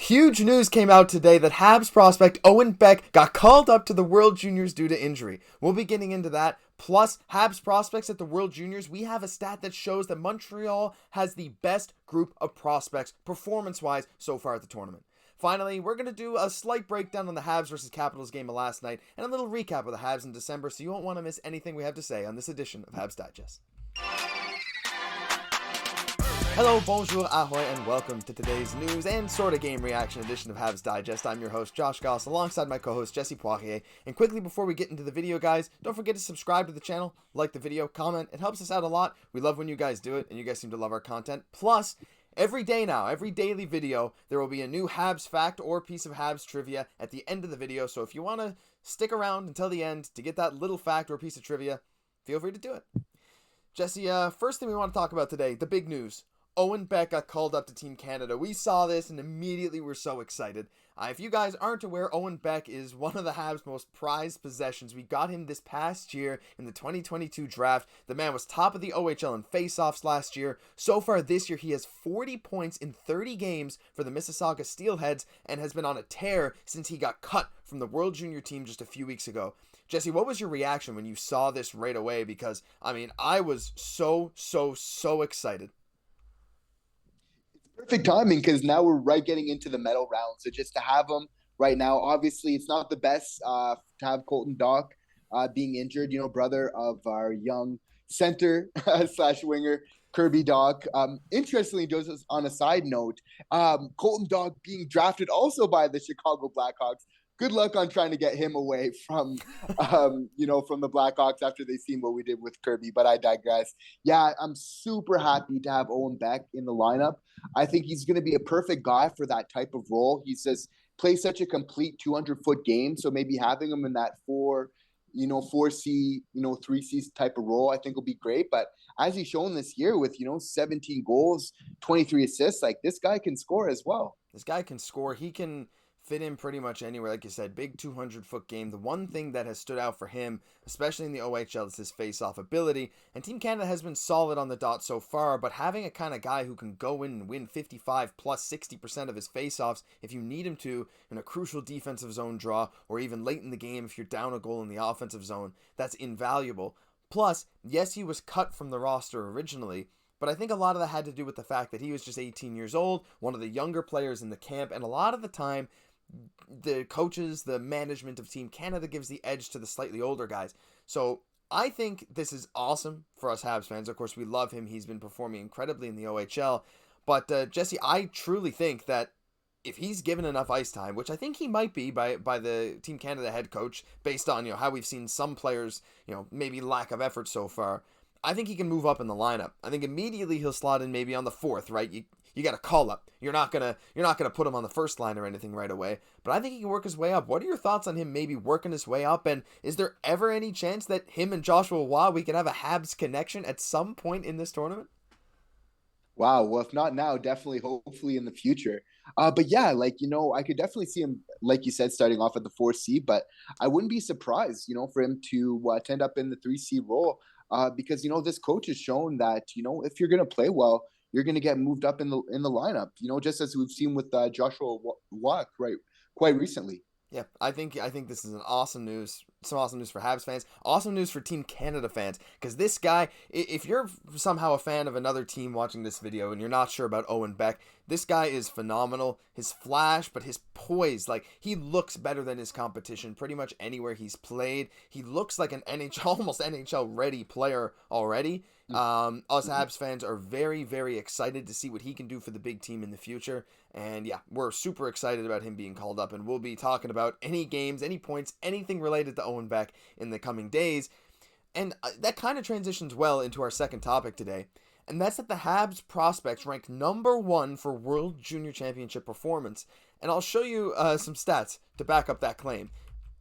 Huge news came out today that Habs prospect Owen Beck got called up to the World Juniors due to injury. We'll be getting into that. Plus, Habs prospects at the World Juniors, we have a stat that shows that Montreal has the best group of prospects performance-wise so far at the tournament. Finally, we're going to do a slight breakdown on the Habs versus Capitals game of last night and a little recap of the Habs in December, so you won't want to miss anything we have to say on this edition of Habs Digest. Hello, bonjour, ahoy, and welcome to today's news and sort of game reaction edition of Habs Digest. I'm your host, Josh Gosse, alongside my co-host, Jesse Poirier. And quickly before we get into the video, guys, don't forget to subscribe to the channel, like the video, comment. It helps us out a lot. We love when you guys do it, and you guys seem to love our content. Plus, every day now, every daily video, there will be a new Habs fact or piece of Habs trivia at the end of the video. So if you want to stick around until the end to get that little fact or piece of trivia, feel free to do it. Jesse, first thing we want to talk about today, the big news. Owen Beck got called up to Team Canada. We saw this and immediately were so excited. If you guys aren't aware, Owen Beck is one of the Habs' most prized possessions. We got him this past year in the 2022 draft. The man was top of the OHL in faceoffs last year. So far this year, he has 40 points in 30 games for the Mississauga Steelheads and has been on a tear since he got cut from the World Junior team just a few weeks ago. Jesse, what was your reaction when you saw this right away? Because, I was so excited. Perfect timing because now we're right getting into the medal round. So just to have him right now, obviously it's not the best to have Colton Dach being injured, brother of our young center slash winger, Kirby Dach. Interestingly, just on a side note, Colton Dach being drafted also by the Chicago Blackhawks. Good luck on trying to get him away from, from the Blackhawks after they've seen what we did with Kirby, but I digress. Yeah, I'm super happy to have Owen Beck in the lineup. I think he's going to be a perfect guy for that type of role. He says plays such a complete 200-foot game, so maybe having him in that 4C, 3C type of role, I think will be great. But as he's shown this year with, 17 goals, 23 assists, like this guy can score as well. This guy can score. He can fit in pretty much anywhere. Like you said, big 200-foot game. The one thing that has stood out for him, especially in the OHL, is his face-off ability. And Team Canada has been solid on the dot so far, but having a kind of guy who can go in and win 55 plus 60% of his face-offs if you need him to in a crucial defensive zone draw, or even late in the game if you're down a goal in the offensive zone, that's invaluable. Plus, yes, he was cut from the roster originally, but I think a lot of that had to do with the fact that he was just 18 years old, one of the younger players in the camp, and a lot of the time, the coaches, the management of Team Canada gives the edge to the slightly older guys. So I think this is awesome for us Habs fans. Of course, we love him. He's been performing incredibly in the OHL. But Jesse, I truly think that if he's given enough ice time, which I think he might be by the Team Canada head coach, based on how we've seen some players, maybe lack of effort so far, I think he can move up in the lineup. I think immediately he'll slot in maybe on the fourth, right? You got to call up. You're not gonna put him on the first line or anything right away. But I think he can work his way up. What are your thoughts on him maybe working his way up? And is there ever any chance that him and Joshua Waugh, we can have a Habs connection at some point in this tournament? Wow. Well, if not now, definitely, hopefully in the future. But yeah, I could definitely see him, like you said, starting off at the 4C, but I wouldn't be surprised, for him to end up in the 3C role. Because, this coach has shown that, if you're going to play well, you're going to get moved up in the lineup, just as we've seen with Joshua Waugh, right, quite recently. Yeah, I think this is awesome news for Habs fans, awesome news for Team Canada fans, because this guy, if you're somehow a fan of another team watching this video and you're not sure about Owen Beck, this guy is phenomenal. His flash, but his poise, he looks better than his competition pretty much anywhere he's played. He looks like an almost NHL ready player already. Us Habs fans are very, very excited to see what he can do for the big team in the future. And yeah, we're super excited about him being called up, and we'll be talking about any games, any points, anything related to Owen Beck in the coming days. And that kind of transitions well into our second topic today. And that's that the Habs prospects rank number 1 for World Junior Championship performance. And I'll show you some stats to back up that claim.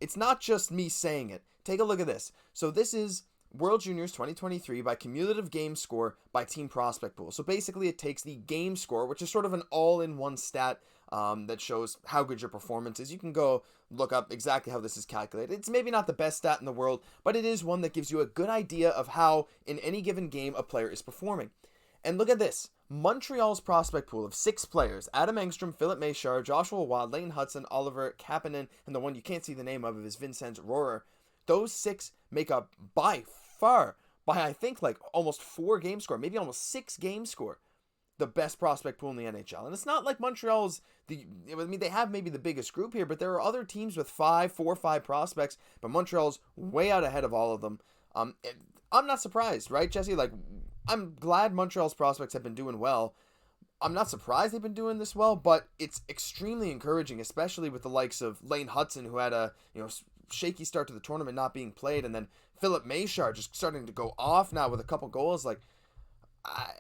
It's not just me saying it. Take a look at this. So this is World Juniors 2023 by cumulative game score by team prospect pool. So basically it takes the game score, which is sort of an all-in-one stat that shows how good your performance is. You can go look up exactly how this is calculated. It's maybe not the best stat in the world, but it is one that gives you a good idea of how in any given game a player is performing. And look at this. Montreal's prospect pool of 6 players: Adam Engstrom, Philip Mesar, Joshua Waugh, Lane Hudson, Oliver Kapanen, and the one you can't see the name of is Vincent Rohrer. Those 6 make up by far, by I think like almost 4 game score, maybe almost 6 game score, the best prospect pool in the NHL. And it's not like Montreal's they have maybe the biggest group here, but there are other teams with 4 or 5 prospects, but Montreal's way out ahead of all of them. I'm not surprised, right, Jesse? Like, I'm glad Montreal's prospects have been doing well. I'm not surprised they've been doing this well, but it's extremely encouraging, especially with the likes of Lane Hudson, who had a shaky start to the tournament, not being played, and then Philip Mesar just starting to go off now with a couple goals. Like,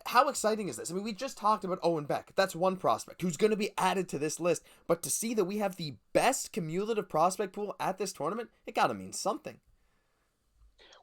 how exciting is this? I mean, we just talked about Owen Beck. That's one prospect who's going to be added to this list, but to see that we have the best cumulative prospect pool at this tournament, it got to mean something.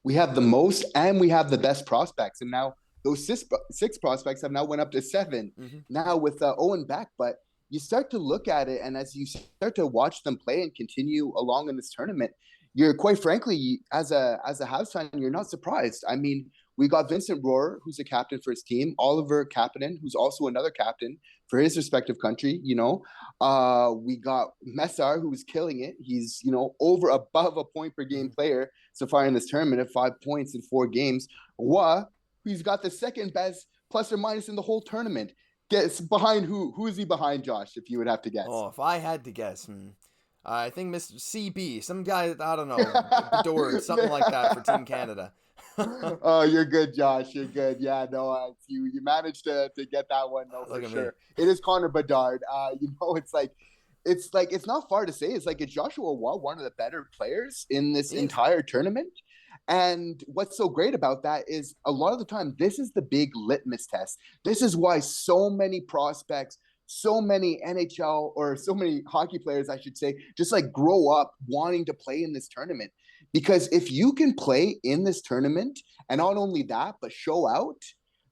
We have the most and we have the best prospects, and now those 6 prospects have now went up to 7 now with Owen Beck. But you start to look at it, and as you start to watch them play and continue along in this tournament, you're quite frankly, as a Habs fan, you're not surprised. I mean, we got Vincent Rohrer, who's a captain for his team, Oliver Kapanen, who's also another captain for his respective country. We got Mesar, who's killing it. He's, above a point per game player so far in this tournament at 5 points in 4 games. Waugh, he's got the second best plus or minus in the whole tournament. Guess behind who? Who is he behind, Josh, if you would have to guess? Oh, if I had to guess, I think Mr. CB, some guy, I don't know, Bedore, something like that for Team Canada. Oh, you're good, Josh. You're good. Yeah, no, you managed to get that one, no, for sure. It is Connor Bedard. It's not far to say. It's like, it's Joshua Waugh, one of the better players in this entire tournament. And what's so great about that is a lot of the time, this is the big litmus test. This is why so many prospects, so many NHL or so many hockey players, I should say, just like grow up wanting to play in this tournament. Because if you can play in this tournament, and not only that, but show out,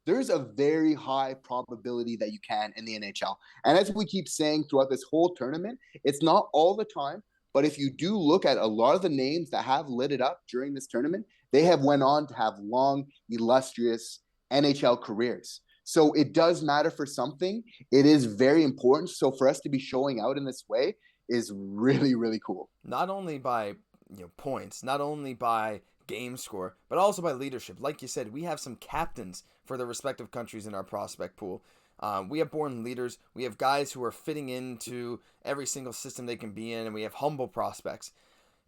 there's a very high probability that you can in the NHL. And as we keep saying throughout this whole tournament, it's not all the time, but if you do look at a lot of the names that have lit it up during this tournament, they have went on to have long, illustrious NHL careers. So it does matter for something. It is very important. So for us to be showing out in this way is really, really cool. Not only by points, not only by game score, but also by leadership. Like you said, we have some captains for the respective countries in our prospect pool. We have born leaders. We have guys who are fitting into every single system they can be in, and we have humble prospects.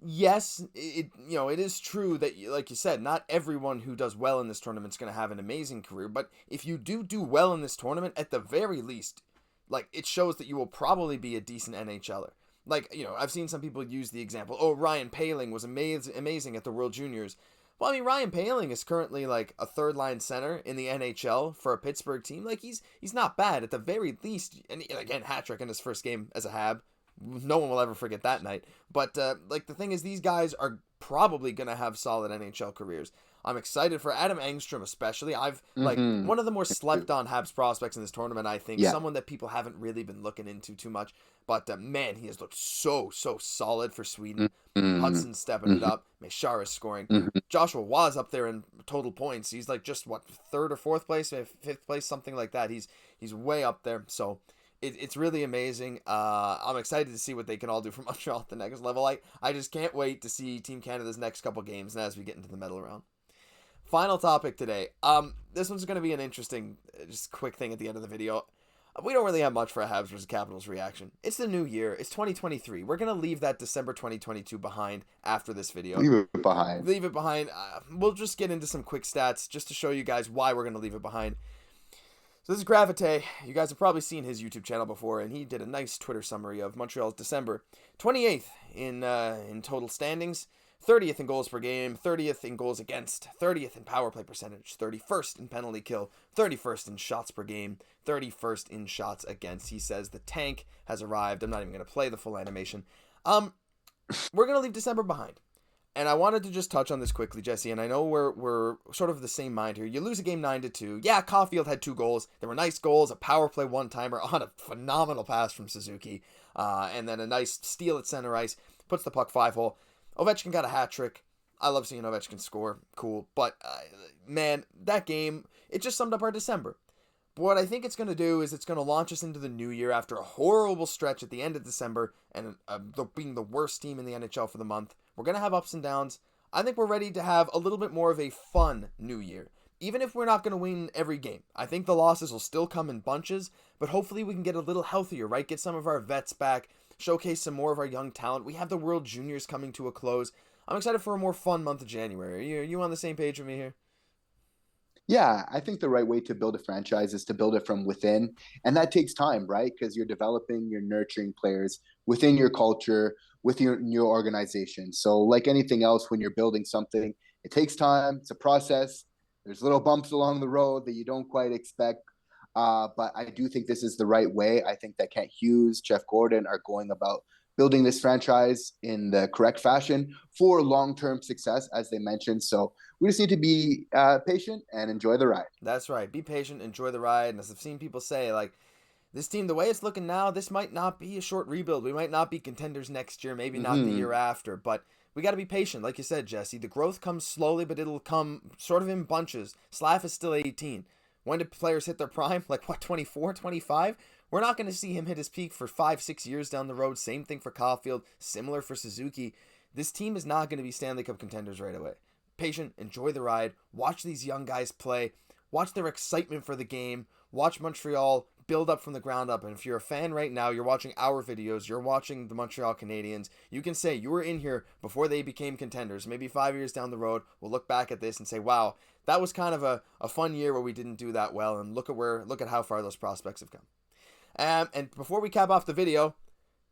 Yes, it is true that, like you said, not everyone who does well in this tournament is going to have an amazing career, but if you do well in this tournament, at the very least, like, it shows that you will probably be a decent NHLer. Like, I've seen some people use the example, Ryan Poehling was amazing at the World Juniors. Well, I mean, Ryan Poehling is currently like a third-line center in the NHL for a Pittsburgh team. Like, he's not bad at the very least. And again, hat-trick in his first game as a Hab. No one will ever forget that night. But, the thing is, these guys are probably going to have solid NHL careers. I'm excited for Adam Engstrom, especially. One of the more slept-on Habs prospects in this tournament, I think. Yeah. Someone that people haven't really been looking into too much. But, man, he has looked so solid for Sweden. Hudson stepping it up. Mesar is scoring. Joshua Waugh's up there in total points. He's like just, 3rd or 4th place? 5th place, something like that. He's way up there. So it's really amazing. I'm excited to see what they can all do for Montreal at the next level. I just can't wait to see Team Canada's next couple games as we get into the medal round. Final topic today. This one's going to be an interesting, just quick thing at the end of the video. We don't really have much for a Habs versus Capitals reaction. It's the new year. It's 2023. We're going to leave that December 2022 behind after this video. Leave it behind. We'll just get into some quick stats just to show you guys why we're going to leave it behind. So this is Gravite. You guys have probably seen his YouTube channel before, and he did a nice Twitter summary of Montreal's Decembre. 28th in total standings, 30th in goals per game, 30th in goals against, 30th in power play percentage, 31st in penalty kill, 31st in shots per game, 31st in shots against. He says the tank has arrived. I'm not even going to play the full animation. We're going to leave December behind. And I wanted to just touch on this quickly, Jesse, and I know we're sort of the same mind here. You lose a game 9-2. Yeah, Caufield had 2 goals. They were nice goals, a power play one-timer on a phenomenal pass from Suzuki, and then a nice steal at center ice, puts the puck 5-hole. Ovechkin got a hat trick. I love seeing Ovechkin score. Cool. But, man, that game, it just summed up our December. But what I think it's going to do is it's going to launch us into the new year after a horrible stretch at the end of December and being the worst team in the NHL for the month. We're going to have ups and downs. I think we're ready to have a little bit more of a fun new year. Even if we're not going to win every game, I think the losses will still come in bunches, but hopefully we can get a little healthier, right? Get some of our vets back, showcase some more of our young talent. We have the World Juniors coming to a close. I'm excited for a more fun month of January. Are you on the same page with me here? Yeah, I think the right way to build a franchise is to build it from within. And that takes time, right? Because you're nurturing players within your culture, within your organization. So, like anything else, when you're building something, it takes time. It's a process. There's little bumps along the road that you don't quite expect. But I do think this is the right way. I think that Kent Hughes, Jeff Gordon are going about building this franchise in the correct fashion for long-term success, as they mentioned. So we just need to be patient and enjoy the ride. That's right. Be patient, enjoy the ride. And as I've seen people say, like, this team, the way it's looking now, this might not be a short rebuild. We might not be contenders next year, maybe not the year after. But we got to be patient. Like you said, Jesse, the growth comes slowly, but it'll come sort of in bunches. Slav is still 18. When did players hit their prime? Like, what, 24, 25? We're not going to see him hit his peak for 5-6 years down the road. Same thing for Caufield. Similar for Suzuki. This team is not going to be Stanley Cup contenders right away. Patient, enjoy the ride. Watch these young guys play. Watch their excitement for the game. Watch Montreal build up from the ground up. And if you're a fan right now, you're watching our videos, you're watching the Montreal Canadiens, you can say you were in here before they became contenders. Maybe 5 years down the road, we'll look back at this and say, wow, that was kind of a fun year where we didn't do that well. And look at how far those prospects have come. And before we cap off the video,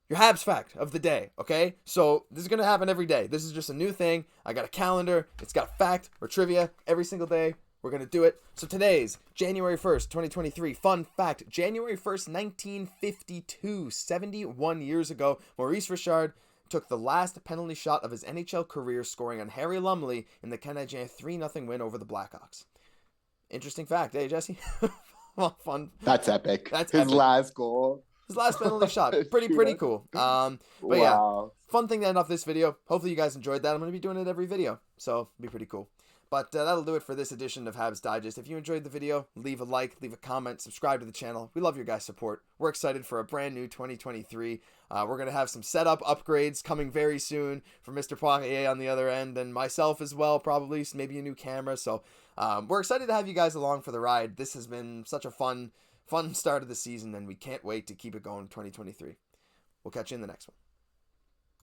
your Habs fact of the day, okay? So this is going to happen every day. This is just a new thing. I got a calendar. It's got fact or trivia every single day. We're going to do it. So today's January 1st, 2023. Fun fact, January 1st, 1952, 71 years ago, Maurice Richard took the last penalty shot of his NHL career, scoring on Harry Lumley in the Canadiens 3-0 win over the Blackhawks. Interesting fact, eh, Jesse? Well, fun. That's epic. That's his epic. last goal. His last penalty shot. Pretty cool. But wow. Yeah, fun thing to end off this video. Hopefully you guys enjoyed that. I'm going to be doing it every video, so it'll be pretty cool. But that'll do it for this edition of Habs Digest. If you enjoyed the video, leave a like, leave a comment, subscribe to the channel. We love your guys' support. We're excited for a brand new 2023. We're going to have some setup upgrades coming very soon for Mr. Poirier on the other end, and myself as well, probably, maybe a new camera. So we're excited to have you guys along for the ride. This has been such a fun start of the season, and we can't wait to keep it going in 2023. We'll catch you in the next one.